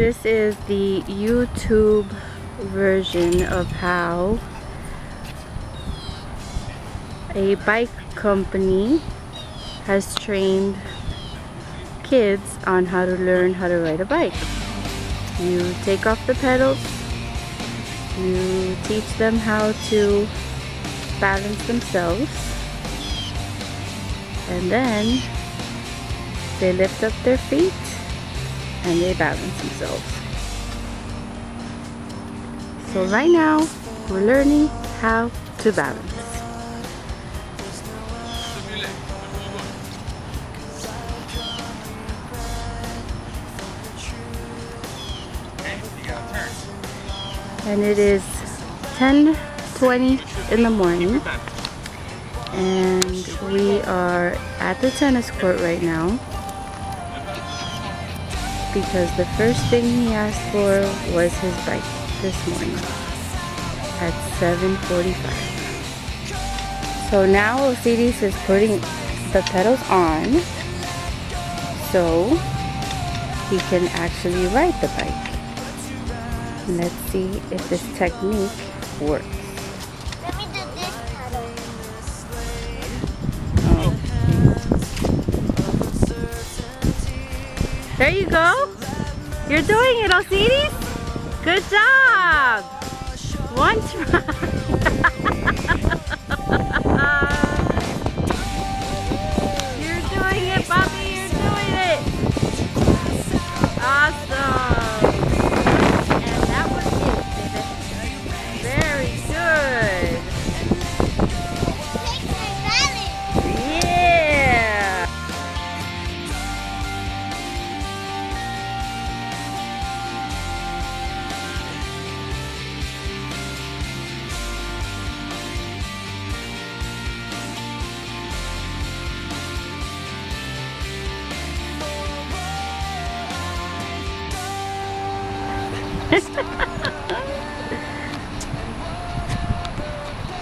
This is the YouTube version of how a bike company has trained kids on how to learn how to ride a bike. You take off the pedals, you teach them how to balance themselves, and then they lift up their feet and they balance themselves. So right now we're learning how to balance. And it is 10:20 in the morning, and we are at the tennis court right now because the first thing he asked for was his bike this morning at 7:45. So now Osiris is putting the pedals on so he can actually ride the bike. Let's see if this technique works. Let me do this pedal. Oh. There you go. You're doing it, Osiris. Good job. One try. You're doing it, Bobby. You're doing it. Awesome.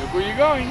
Look where you're going.